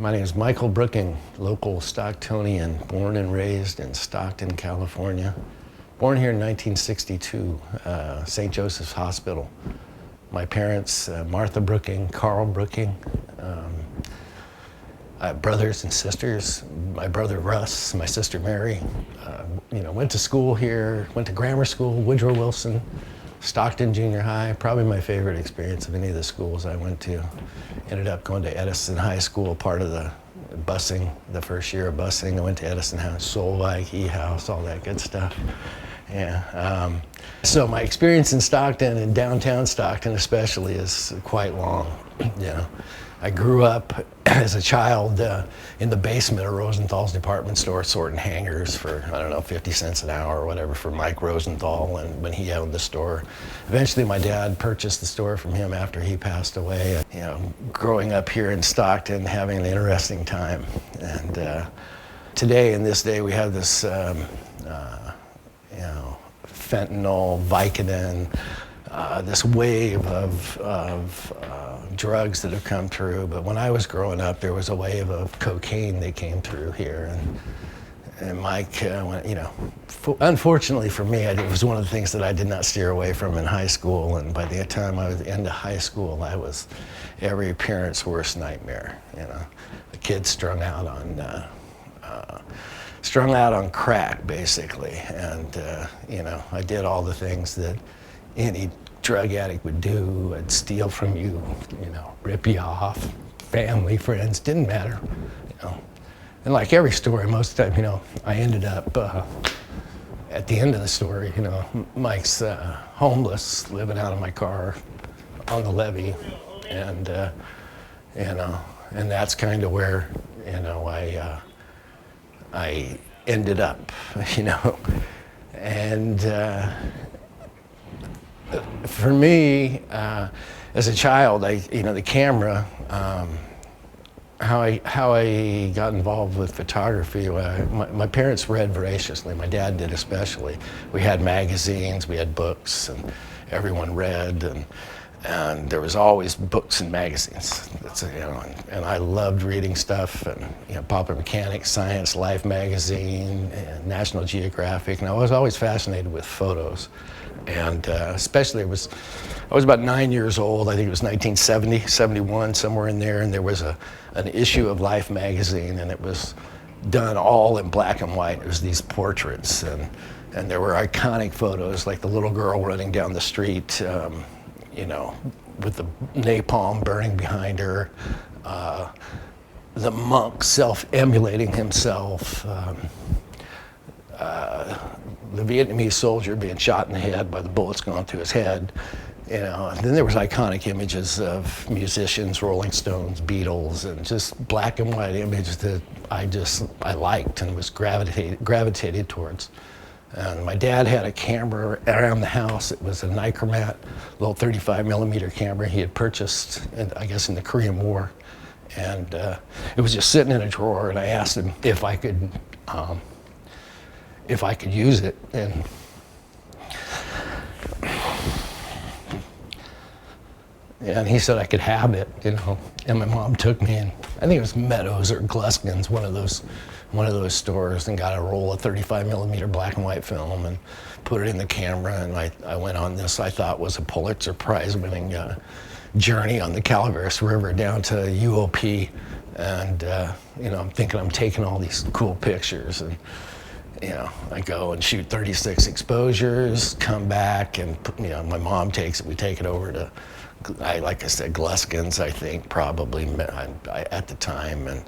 My name is Michael Brooking, local Stocktonian, born and raised in Stockton, California. Born here in 1962, St. Joseph's Hospital. My parents, Martha Brooking, Carl Brooking. I have brothers and sisters. My brother Russ, my sister Mary. Went to school here, went to grammar school, Woodrow Wilson, Stockton Junior High. Probably my favorite experience of any of the schools I went to. Ended up going to Edison High School, part of the busing, the first year of busing. I went to Edison House, Solvike, E-House, all that good stuff. Yeah. So my experience in Stockton and downtown Stockton especially is quite long. I grew up as a child in the basement of Rosenthal's department store sorting hangers for, 50 cents an hour or whatever for Mike Rosenthal, and when he owned the store. Eventually my dad purchased the store from him after he passed away. Growing up here in Stockton, having an interesting time. And today, in this day, we have this, fentanyl, Vicodin, this wave of drugs that have come through. But when I was growing up, there was a wave of cocaine that came through here. And Mike, unfortunately for me, it was one of the things that I did not steer away from in high school. And by the time I was into high school, I was every parent's worst nightmare. The kid strung out on crack, basically. And, I did all the things that any drug addict would do. I'd steal from you, rip you off, family, friends, didn't matter, And like every story, most of the time, I ended up at the end of the story, Mike's homeless, living out of my car on the levee. And, and that's kind of where, I ended up, And for me, as a child, the camera, how I got involved with photography, my parents read voraciously, my dad did especially. We had magazines, we had books, and everyone read, and there was always books and magazines. And I loved reading stuff, and Popular Mechanics, Science, Life magazine, and National Geographic, and I was always fascinated with photos. And especially I was about 9 years old. I think it was 1970, 71, somewhere in there, and there was an issue of Life magazine, and it was done all in black and white. It was these portraits, and there were iconic photos, like the little girl running down the street, with the napalm burning behind her, the monk self-emulating himself, the Vietnamese soldier being shot in the head by the bullets going through his head. And then there was iconic images of musicians, Rolling Stones, Beatles, and just black and white images that I liked and was gravitated towards. And my dad had a camera around the house. It was a Nichromat, little 35 millimeter camera he had purchased, I guess, in the Korean War. And it was just sitting in a drawer, and I asked him if I could use it. And he said I could have it, And my mom took me in, I think it was Meadows or Gluskin's, one of those stores, and got a roll of 35 millimeter black and white film and put it in the camera. And I went on this, I thought was a Pulitzer Prize winning journey on the Calaveras River down to UOP. And, I'm thinking I'm taking all these cool pictures. And, I go and shoot 36 exposures, come back, and, my mom takes it. We take it over to, like I said, Gluskin's, I think, probably at the time. And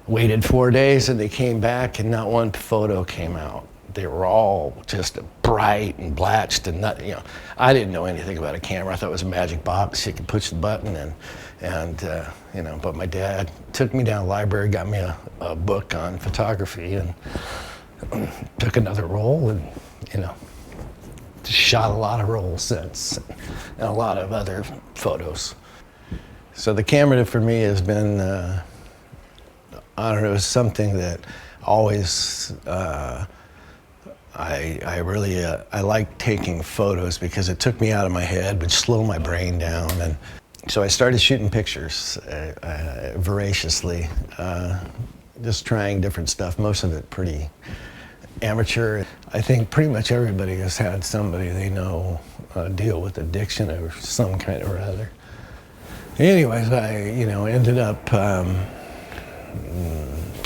waited 4 days, and they came back, and not one photo came out. They were all just bright and blatched, and not, I didn't know anything about a camera. I thought it was a magic box. You could push the button, and but my dad took me down to the library, got me a book on photography, and took another roll, and shot a lot of rolls since, and a lot of other photos. So the camera for me has been, I don't know, it's something that always, I like taking photos because it took me out of my head, would slow my brain down, and So I started shooting pictures voraciously, just trying different stuff, most of it pretty amateur. I think pretty much everybody has had somebody they know deal with addiction of some kind or other. Anyways, I ended up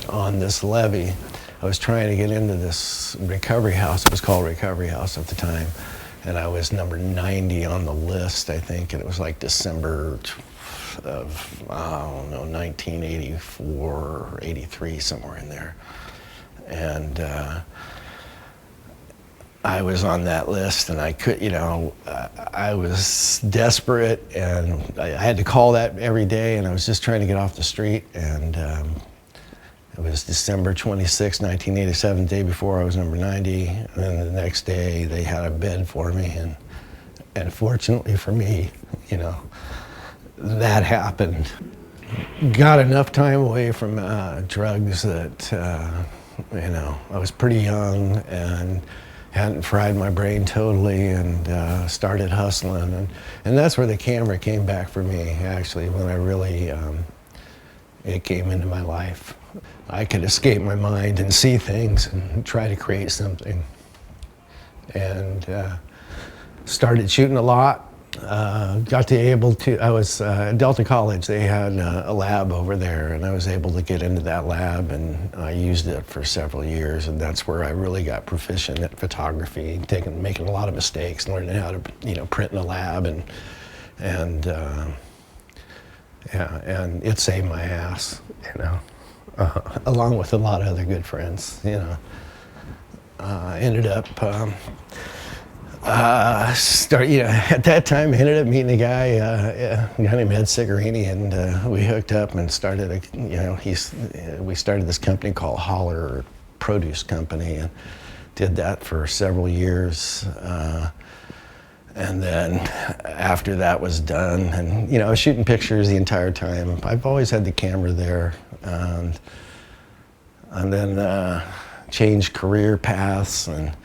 on this levee. I was trying to get into this recovery house. It was called Recovery House at the time. And I was number 90 on the list, I think. And it was like December of, I don't know, 1984 or 83, somewhere in there. And I was on that list, and I could, I was desperate, and I had to call that every day, and I was just trying to get off the street. And it was December 26, 1987, the day before I was number 90. And then the next day, they had a bed for me. And fortunately for me, that happened. Got enough time away from drugs that, I was pretty young and hadn't fried my brain totally, and started hustling. And that's where the camera came back for me, actually, when I really, it came into my life. I could escape my mind and see things and try to create something. And started shooting a lot. I was at Delta College. They had a lab over there, and I was able to get into that lab, and I used it for several years. And that's where I really got proficient at photography, making a lot of mistakes, learning how to print in a lab, and it saved my ass, along with a lot of other good friends. Ended up at that time, I ended up meeting a guy named Ed Cigarini, and we hooked up and started we started this company called Holler Produce Company, and did that for several years. And then after that was done, and I was shooting pictures the entire time. I've always had the camera there, and then changed career paths and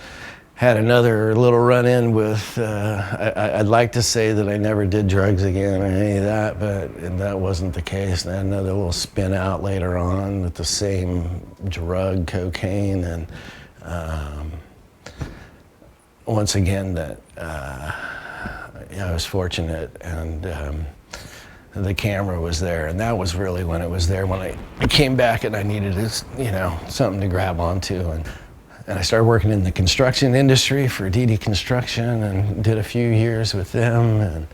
had another little run-in with, I'd like to say that I never did drugs again or any of that, but that wasn't the case. And I had another little spin out later on with the same drug, cocaine, and once again that I was fortunate, and the camera was there, and that was really when it was there, when I came back and I needed something to grab onto. And I started working in the construction industry for DD Construction, and did a few years with them,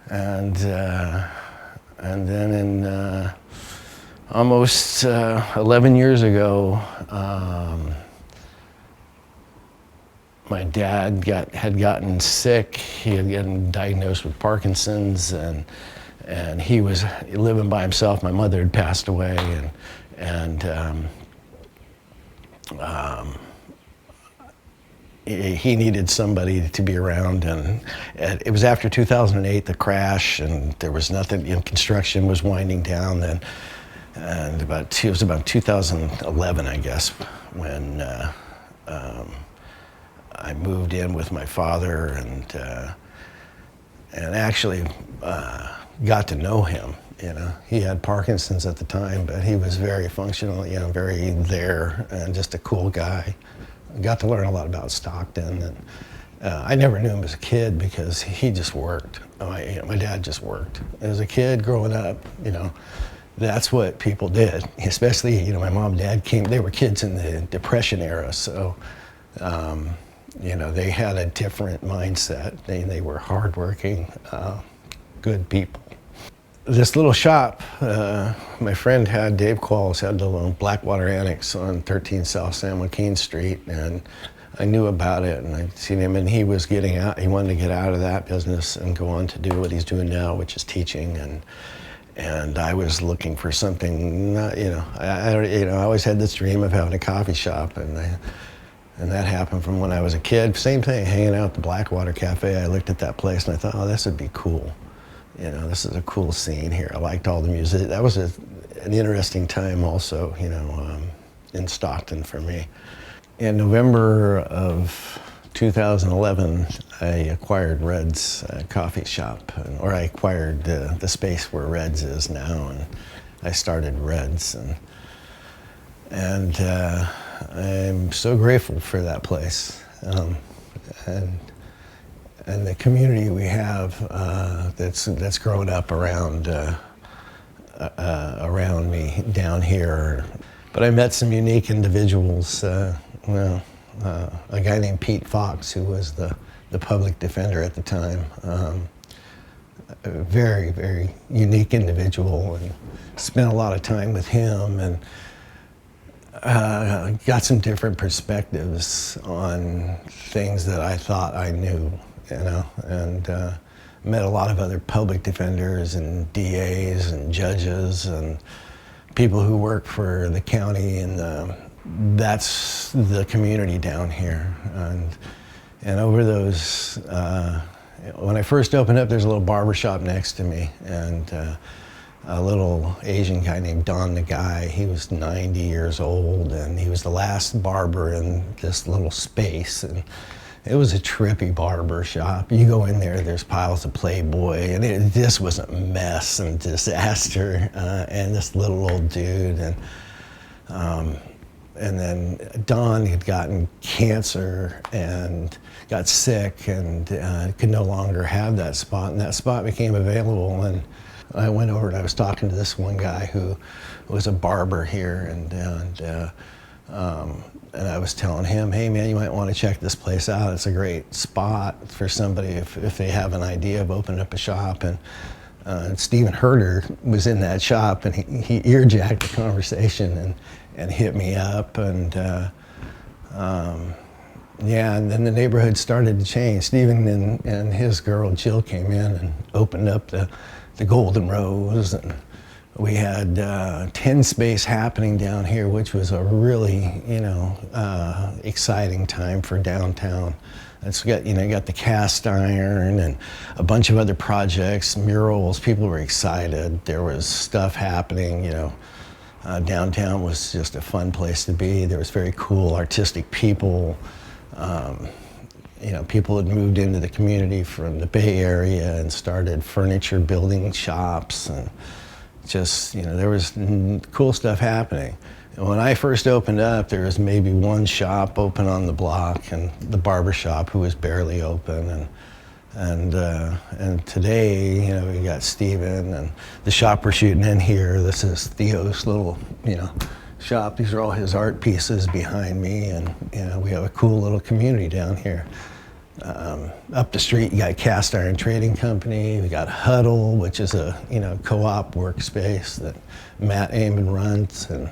and then in almost 11 years ago, my dad had gotten sick. He had gotten diagnosed with Parkinson's, and he was living by himself. My mother had passed away, and he needed somebody to be around. And it was after 2008, the crash, and there was nothing. Construction was winding down then, and it was about 2011, I guess, when I moved in with my father, and actually got to know him. He had Parkinson's at the time, but he was very functional, very there, and just a cool guy. I got to learn a lot about Stockton, and I never knew him as a kid because he just worked. My dad just worked. As a kid growing up, that's what people did. Especially, my mom and dad they were kids in the Depression era, so they had a different mindset. They were hardworking, good people. This little shop, my friend Dave Qualls had the little Blackwater Annex on 13 South San Joaquin Street, and I knew about it, and I'd seen him, and he was getting out. He wanted to get out of that business and go on to do what he's doing now, which is teaching, and I was looking for something. I always had this dream of having a coffee shop, and that happened from when I was a kid. Same thing, hanging out at the Blackwater Cafe. I looked at that place and I thought, oh, this would be cool. This is a cool scene here. I liked all the music. That was an interesting time also, in Stockton for me. In November of 2011, I acquired Red's coffee shop, or I acquired the space where Red's is now, and I started Red's, and I'm so grateful for that place, and the community we have that's grown up around me down here. But I met some unique individuals. A guy named Pete Fox, who was the public defender at the time. A very, very unique individual, and spent a lot of time with him, and got some different perspectives on things that I thought I knew, and met a lot of other public defenders and DAs and judges and people who work for the county, and that's the community down here. And over those, when I first opened up, there's a little barber shop next to me, and a little Asian guy named Don the Guy. He was 90 years old, and he was the last barber in this little space. And it was a trippy barber shop. You go in there, there's piles of Playboy, and it just was a mess and disaster. And this little old dude, and then Don had gotten cancer and got sick, and could no longer have that spot, and that spot became available. And I went over and I was talking to this one guy who was a barber here, and I was telling him, hey man, you might want to check this place out. It's a great spot for somebody if they have an idea of opening up a shop. And Stephen Herder was in that shop, and he earjacked the conversation and hit me up, and and then the neighborhood started to change. Stephen and his girl Jill came in and opened up the Golden Rose, and we had 10 space happening down here, which was a really exciting time for downtown. And so you got the cast iron and a bunch of other projects, murals. People were excited. There was stuff happening. Downtown was just a fun place to be. There was very cool artistic people. People had moved into the community from the Bay Area and started furniture building shops, and just, there was cool stuff happening. And when I first opened up, there was maybe one shop open on the block, and the barber shop, who was barely open, and today, we got Steven, and the shop we're shooting in here. This is Theo's little, shop. These are all his art pieces behind me, and we have a cool little community down here. Up the street, you got Cast Iron Trading Company. We got Huddle, which is a co-op workspace that Matt Amon runs, and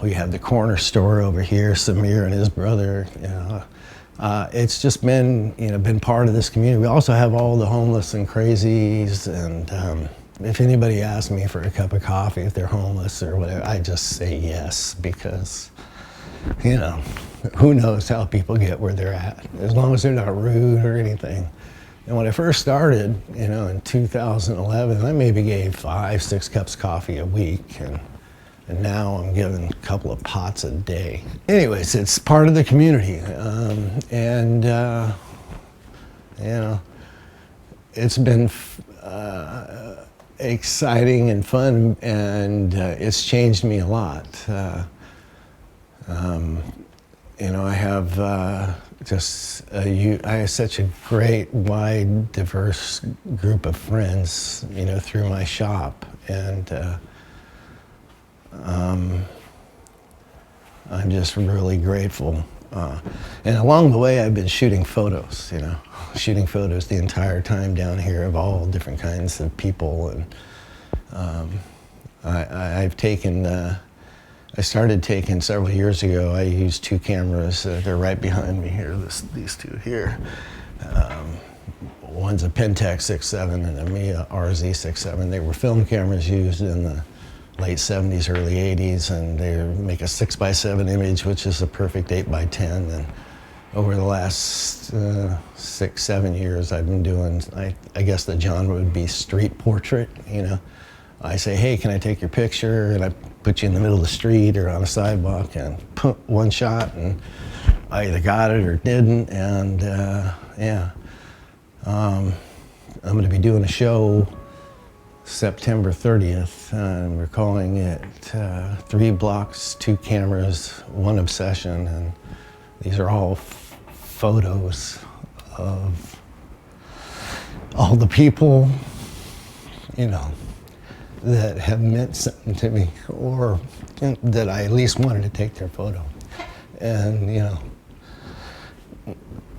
we have the corner store over here. Samir and his brother. It's just been part of this community. We also have all the homeless and crazies, and if anybody asks me for a cup of coffee, if they're homeless or whatever, I just say yes, because who knows how people get where they're at, as long as they're not rude or anything. And when I first started, in 2011, I maybe gave 5-6 cups of coffee a week, and now I'm giving a couple of pots a day. Anyways, it's part of the community, it's been exciting and fun, and it's changed me a lot. I have I have such a great, wide, diverse group of friends, through my shop, and I'm just really grateful. And along the way, I've been shooting photos, shooting photos the entire time down here of all different kinds of people, and I've taken. I started taking several years ago. I used 2 cameras. They're right behind me here. These 2 here. One's a Pentax 6.7 and a Mamiya RZ67. They were film cameras used in the late 70s, early 80s, and they make a 6x7 image, which is a perfect 8x10. And over the last 6-7 years, I've been doing, I guess the genre would be street portrait. I say, hey, can I take your picture? And I put you in the middle of the street or on a sidewalk, and put one shot, and I either got it or didn't, and yeah. I'm going to be doing a show September 30th, and we're calling it 3 Blocks, 2 Cameras, 1 Obsession, and these are all photos of all the people, you know, that have meant something to me, or that I at least wanted to take their photo. And, you know,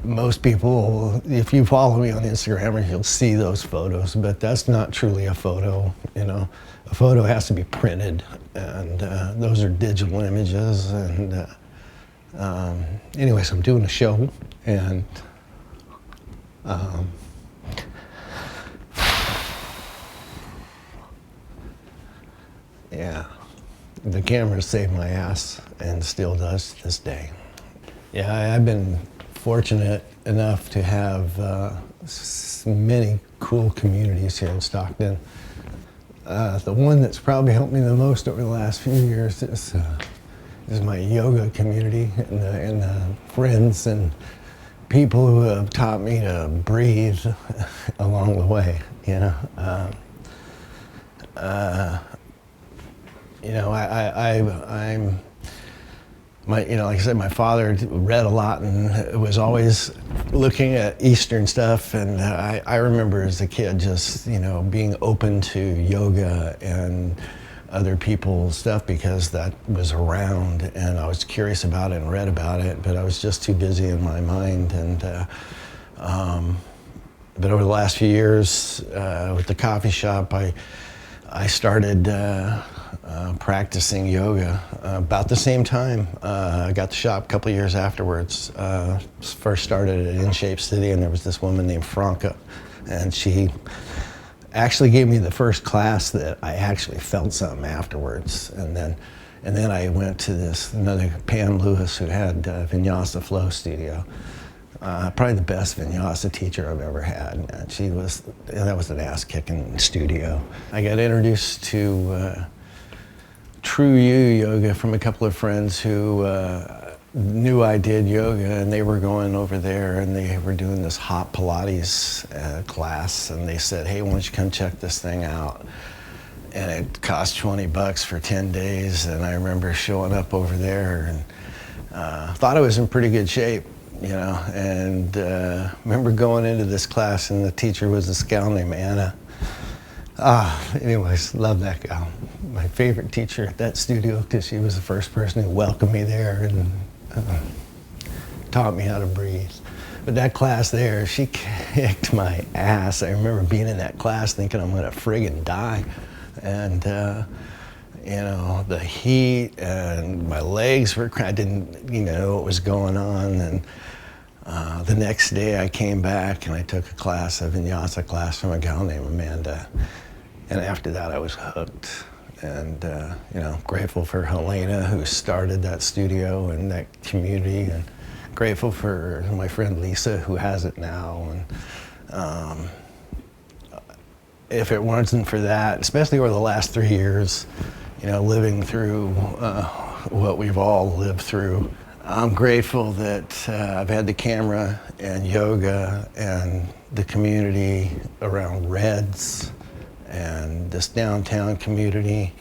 most people, if you follow me on Instagram, you'll see those photos, but that's not truly a photo, you know. A photo has to be printed, and those are digital images. And anyways, I'm doing a show, and yeah, the camera saved my ass and still does to this day. Yeah, I've been fortunate enough to have many cool communities here in Stockton. The one that's probably helped me the most over the last few years is my yoga community, and the friends and people who have taught me to breathe along the way, you know. You know, I'm you know, like I said, my father read a lot and was always looking at Eastern stuff, and I remember as a kid just, you know, being open to yoga and other people's stuff because that was around, and I was curious about it and read about it, but I was just too busy in my mind. And but over the last few years with the coffee shop, I started practicing yoga about the same time. I got the shop a couple of years afterwards. First started at In Shape City, and there was this woman named Franca, and she actually gave me the first class that I actually felt something afterwards. And then I went to another Pam Lewis, who had Vinyasa Flow Studio. Probably the best Vinyasa teacher I've ever had. And that was an ass-kicking studio. I got introduced to True You yoga from a couple of friends who knew I did yoga, and they were going over there and they were doing this hot Pilates class, and they said, hey, why don't you come check this thing out? And it cost $20 for 10 days, and I remember showing up over there and thought I was in pretty good shape, you know, and remember going into this class, and the teacher was this gal named Anna. Anyways, love that gal. My favorite teacher at that studio, because she was the first person who welcomed me there and taught me how to breathe. But that class there, she kicked my ass. I remember being in that class thinking I'm gonna friggin' die. And you know, the heat, and my legs were, I didn't, you know what was going on. And the next day I came back and I took a vinyasa class from a gal named Amanda. And after that I was hooked. And you know, grateful for Helena, who started that studio and that community, and grateful for my friend Lisa, who has it now. And if it wasn't for that, especially over the last 3 years, you know, living through what we've all lived through, I'm grateful that I've had the camera and yoga and the community around Reds and this downtown community.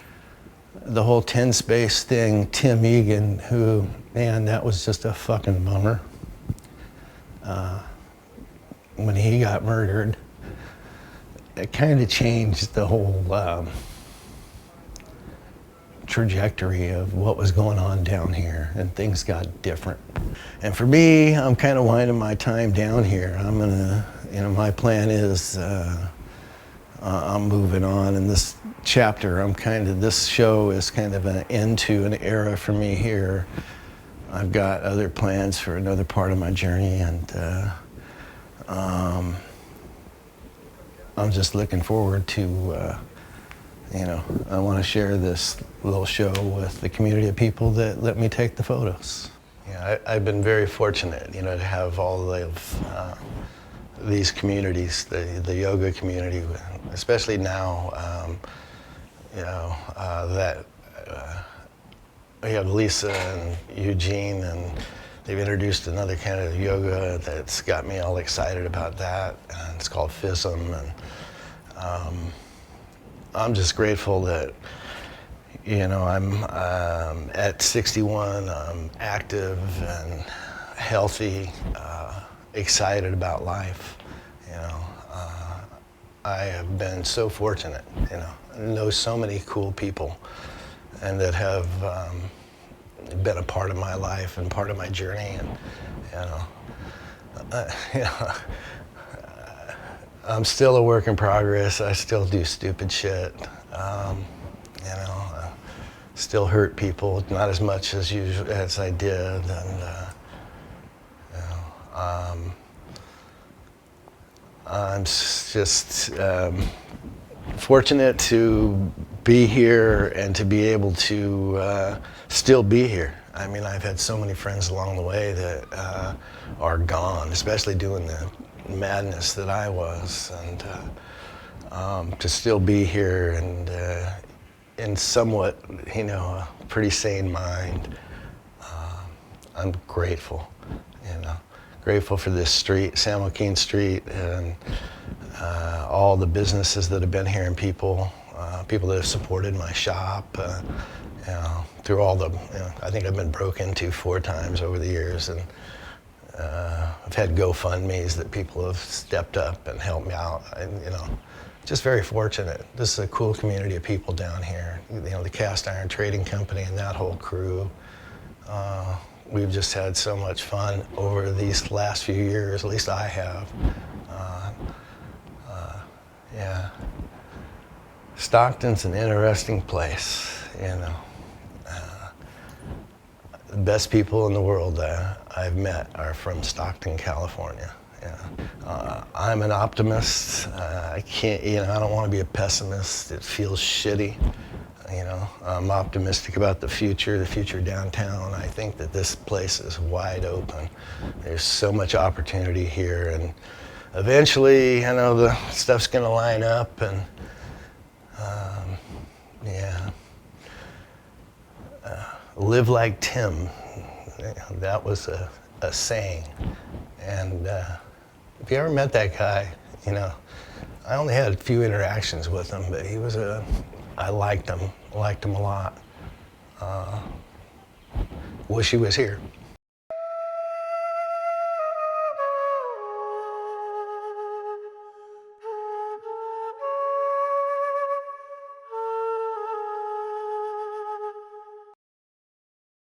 The whole 10 Space thing, Tim Egan, who, man, that was just a fucking bummer. When he got murdered, it kind of changed the whole trajectory of what was going on down here, and things got different. And for me, I'm kind of winding my time down here. I'm gonna, you know, my plan is I'm moving on in this chapter. This show is kind of an end to an era for me here. I've got other plans for another part of my journey, and I'm just looking forward to, you know, I want to share this little show with the community of people that let me take the photos. Yeah, I've been very fortunate, you know, to have all of these communities, the yoga community, especially now, you know, that we have Lisa and Eugene and they've introduced another kind of yoga that's got me all excited about that, and it's called FISM. And I'm just grateful that, you know, I'm at 61, I'm active and healthy, excited about life. You know, I have been so fortunate, you know, I know so many cool people and that have been a part of my life and part of my journey. And, you know, I'm still a work in progress. I still do stupid shit. You know, still hurt people, not as much as as I did. And, you know, I'm just fortunate to be here and to be able to still be here. I mean, I've had so many friends along the way that are gone, especially doing the madness that I was, and to still be here and in somewhat, you know, a pretty sane mind. I'm grateful, you know, grateful for this street, San Joaquin Street, and all the businesses that have been here and people that have supported my shop. You know, through all the, you know, I think I've been broke into 4 times over the years, and I've had GoFundMes that people have stepped up and helped me out. And, you know, just very fortunate. This is a cool community of people down here. You know, the Cast Iron Trading Company and that whole crew. We've just had so much fun over these last few years, at least I have. Yeah. Stockton's an interesting place, you know. The best people in the world I've met are from Stockton, California. Yeah. I'm an optimist. I can't, you know, I don't want to be a pessimist. It feels shitty. You know, I'm optimistic about the future downtown. I think that this place is wide open. There's so much opportunity here, and eventually, you know, the stuff's gonna line up, and yeah. Live like Tim. That was a saying. And if you ever met that guy, you know, I only had a few interactions with him, but he was I liked him a lot. Wish he was here.